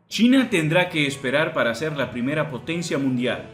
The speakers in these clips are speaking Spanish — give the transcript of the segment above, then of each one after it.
China tendrá que esperar para ser la primera potencia mundial.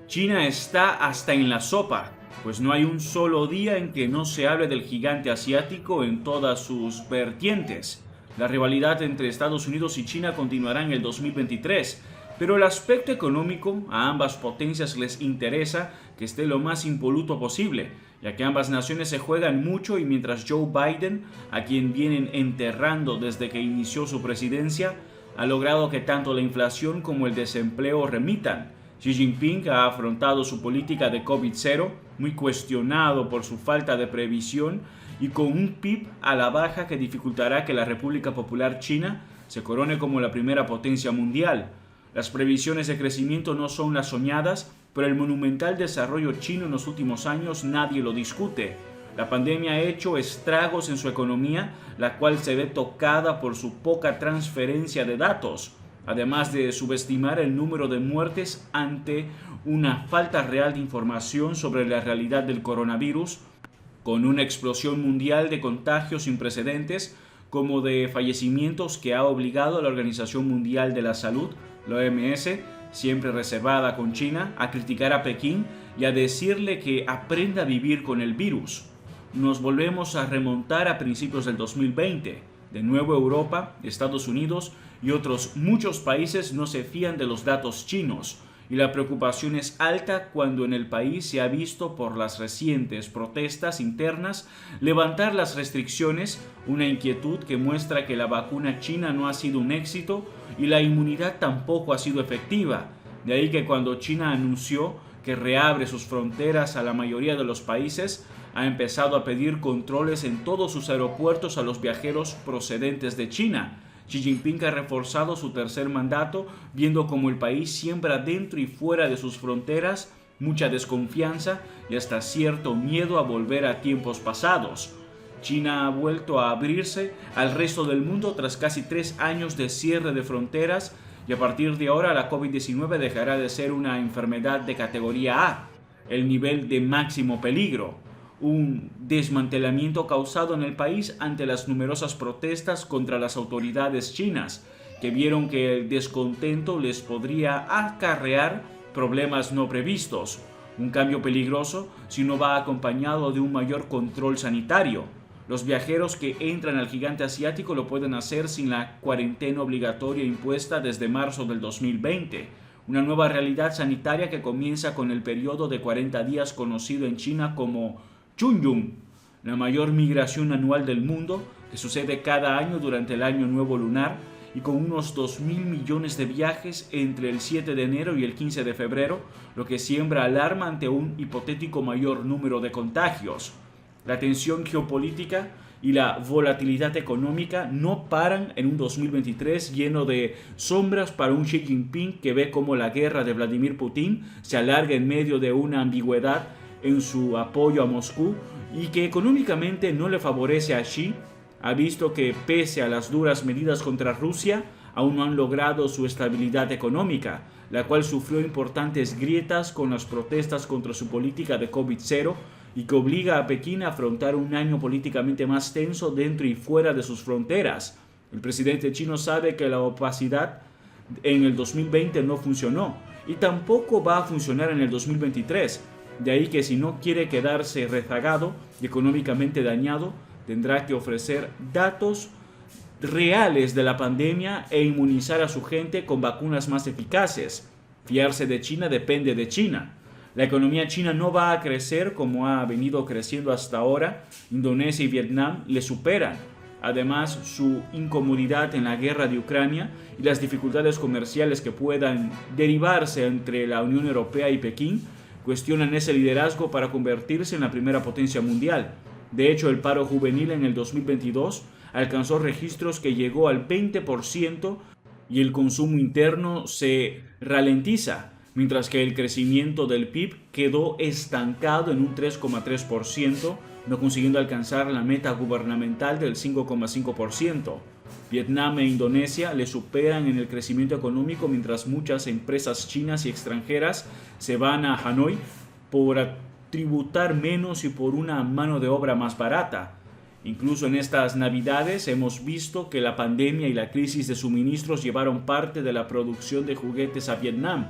China está hasta en la sopa, pues no hay un solo día en que no se hable del gigante asiático en todas sus vertientes. La rivalidad entre Estados Unidos y China continuará en el 2023, pero el aspecto económico a ambas potencias les interesa que esté lo más impoluto posible, ya que ambas naciones se juegan mucho y mientras Joe Biden, a quien vienen enterrando desde que inició su presidencia, ha logrado que tanto la inflación como el desempleo remitan. Xi Jinping ha afrontado su política de COVID-0, muy cuestionado por su falta de previsión y con un PIB a la baja que dificultará que la República Popular China se corone como la primera potencia mundial. Las previsiones de crecimiento no son las soñadas, pero el monumental desarrollo chino en los últimos años nadie lo discute. La pandemia ha hecho estragos en su economía, la cual se ve tocada por su poca transferencia de datos, además de subestimar el número de muertes ante una falta real de información sobre la realidad del coronavirus, con una explosión mundial de contagios sin precedentes, como de fallecimientos que ha obligado a la Organización Mundial de la Salud, la OMS, siempre reservada con China, a criticar a Pekín y a decirle que aprenda a vivir con el virus. Nos volvemos a remontar a principios del 2020. De nuevo Europa, Estados Unidos y otros muchos países no se fían de los datos chinos y la preocupación es alta cuando en el país se ha visto por las recientes protestas internas levantar las restricciones, una inquietud que muestra que la vacuna china no ha sido un éxito y la inmunidad tampoco ha sido efectiva. De ahí que cuando China anunció que reabre sus fronteras a la mayoría de los países, ha empezado a pedir controles en todos sus aeropuertos a los viajeros procedentes de China. Xi Jinping ha reforzado su tercer mandato, viendo como el país siembra dentro y fuera de sus fronteras mucha desconfianza y hasta cierto miedo a volver a tiempos pasados. China ha vuelto a abrirse al resto del mundo tras casi 3 años de cierre de fronteras y a partir de ahora la COVID-19 dejará de ser una enfermedad de categoría A, el nivel de máximo peligro. Un desmantelamiento causado en el país ante las numerosas protestas contra las autoridades chinas, que vieron que el descontento les podría acarrear problemas no previstos. Un cambio peligroso si no va acompañado de un mayor control sanitario. Los viajeros que entran al gigante asiático lo pueden hacer sin la cuarentena obligatoria impuesta desde marzo del 2020. Una nueva realidad sanitaria que comienza con el periodo de 40 días conocido en China como Chunyun, la mayor migración anual del mundo, que sucede cada año durante el año nuevo lunar y con unos 2.000 millones de viajes entre el 7 de enero y el 15 de febrero, lo que siembra alarma ante un hipotético mayor número de contagios. La tensión geopolítica y la volatilidad económica no paran en un 2023 lleno de sombras para un Xi Jinping que ve cómo la guerra de Vladimir Putin se alarga en medio de una ambigüedad en su apoyo a Moscú y que económicamente no le favorece a Xi. Ha visto que pese a las duras medidas contra Rusia, aún no han logrado su estabilidad económica, la cual sufrió importantes grietas con las protestas contra su política de COVID-0 y que obliga a Pekín a afrontar un año políticamente más tenso dentro y fuera de sus fronteras. El presidente chino sabe que la opacidad en el 2020 no funcionó y tampoco va a funcionar en el 2023. De ahí que si no quiere quedarse rezagado y económicamente dañado, tendrá que ofrecer datos reales de la pandemia e inmunizar a su gente con vacunas más eficaces. Fiarse de China depende de China. La economía china no va a crecer como ha venido creciendo hasta ahora. Indonesia y Vietnam le superan. Además, su incomodidad en la guerra de Ucrania y las dificultades comerciales que puedan derivarse entre la Unión Europea y Pekín cuestionan ese liderazgo para convertirse en la primera potencia mundial. De hecho, el paro juvenil en el 2022 alcanzó registros que llegó al 20% y el consumo interno se ralentiza, mientras que el crecimiento del PIB quedó estancado en un 3,3%, no consiguiendo alcanzar la meta gubernamental del 5,5%. Vietnam e Indonesia le superan en el crecimiento económico mientras muchas empresas chinas y extranjeras se van a Hanoi por tributar menos y por una mano de obra más barata. Incluso en estas navidades hemos visto que la pandemia y la crisis de suministros llevaron parte de la producción de juguetes a Vietnam.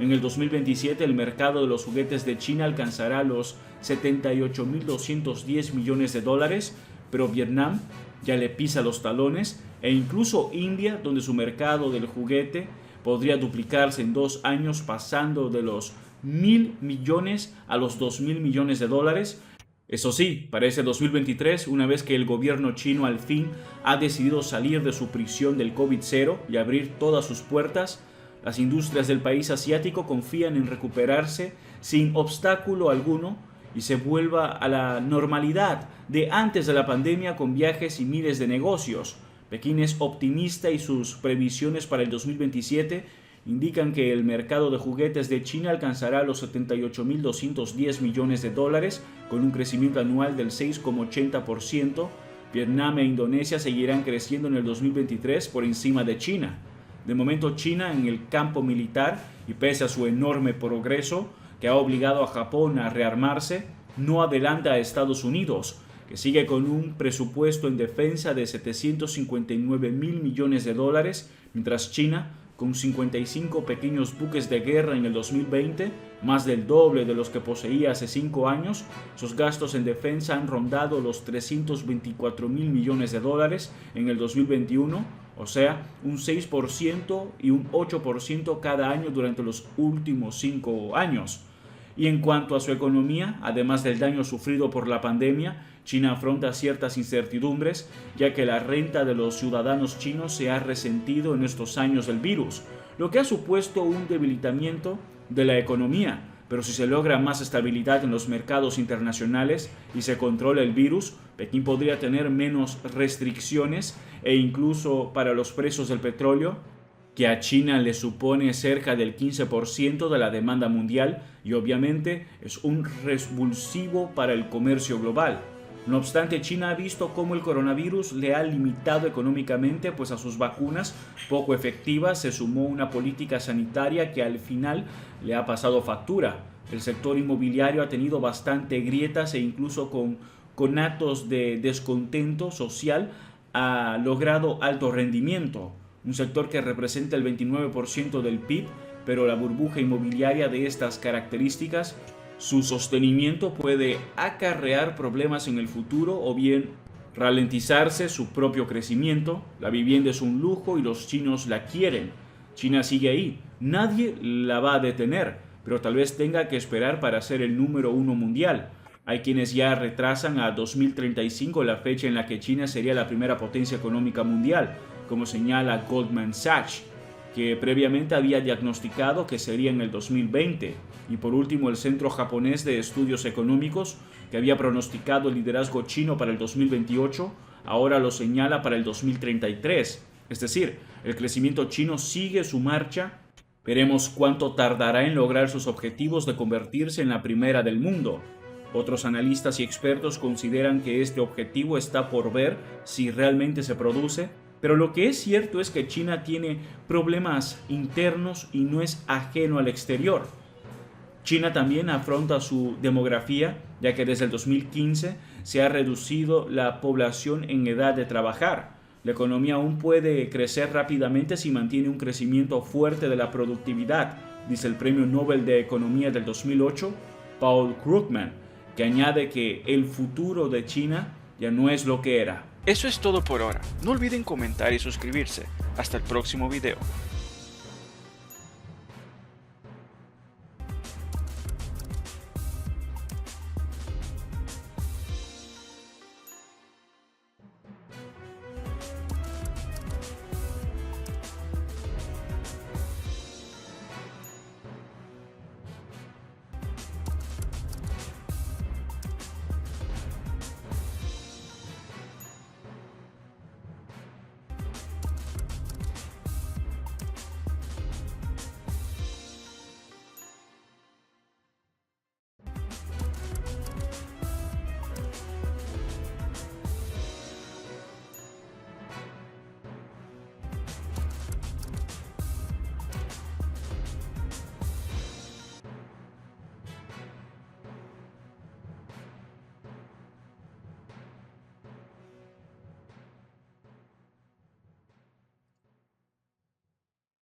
En el 2027 el mercado de los juguetes de China alcanzará los 78.210 millones de dólares, pero Vietnam ya le pisa los talones, e incluso India, donde su mercado del juguete podría duplicarse en 2 años, pasando de los 1.000 millones a los 2.000 millones de dólares. Eso sí, para ese 2023, una vez que el gobierno chino al fin ha decidido salir de su prisión del COVID-0 y abrir todas sus puertas, las industrias del país asiático confían en recuperarse sin obstáculo alguno y se vuelva a la normalidad de antes de la pandemia, con viajes y miles de negocios. Pekín es optimista y sus previsiones para el 2027 indican que el mercado de juguetes de China alcanzará los 78.210 millones de dólares, con un crecimiento anual del 6,80%. Vietnam e Indonesia seguirán creciendo en el 2023 por encima de China. De momento, China en el campo militar, y pese a su enorme progreso que ha obligado a Japón a rearmarse, no adelanta a Estados Unidos, que sigue con un presupuesto en defensa de 759.000 millones de dólares, mientras China, con 55 pequeños buques de guerra en el 2020, más del doble de los que poseía hace 5 años, sus gastos en defensa han rondado los 324.000 millones de dólares en el 2021, o sea, un 6% y un 8% cada año durante los últimos 5 años. Y en cuanto a su economía, además del daño sufrido por la pandemia, China afronta ciertas incertidumbres, ya que la renta de los ciudadanos chinos se ha resentido en estos años del virus, lo que ha supuesto un debilitamiento de la economía. Pero si se logra más estabilidad en los mercados internacionales y se controla el virus, Pekín podría tener menos restricciones, e incluso para los precios del petróleo, que a China le supone cerca del 15% de la demanda mundial y obviamente es un revulsivo para el comercio global. No obstante, China ha visto cómo el coronavirus le ha limitado económicamente, pues a sus vacunas poco efectivas se sumó una política sanitaria que al final le ha pasado factura. El sector inmobiliario ha tenido bastante grietas, e incluso con conatos de descontento social ha logrado alto rendimiento. Un sector que representa el 29% del PIB, pero la burbuja inmobiliaria de estas características, su sostenimiento puede acarrear problemas en el futuro o bien ralentizarse su propio crecimiento. La vivienda es un lujo y los chinos la quieren. China sigue ahí, nadie la va a detener, pero tal vez tenga que esperar para ser el número 1 mundial. Hay quienes ya retrasan a 2035 la fecha en la que China sería la primera potencia económica mundial, como señala Goldman Sachs, que previamente había diagnosticado que sería en el 2020. Y por último, el Centro Japonés de Estudios Económicos, que había pronosticado el liderazgo chino para el 2028, ahora lo señala para el 2033. Es decir, el crecimiento chino sigue su marcha. Veremos cuánto tardará en lograr sus objetivos de convertirse en la primera del mundo. Otros analistas y expertos consideran que este objetivo está por ver si realmente se produce, pero lo que es cierto es que China tiene problemas internos y no es ajeno al exterior. China también afronta su demografía, ya que desde el 2015 se ha reducido la población en edad de trabajar. La economía aún puede crecer rápidamente si mantiene un crecimiento fuerte de la productividad, dice el Premio Nobel de Economía del 2008, Paul Krugman, que añade que el futuro de China ya no es lo que era. Eso es todo por ahora. No olviden comentar y suscribirse. Hasta el próximo video.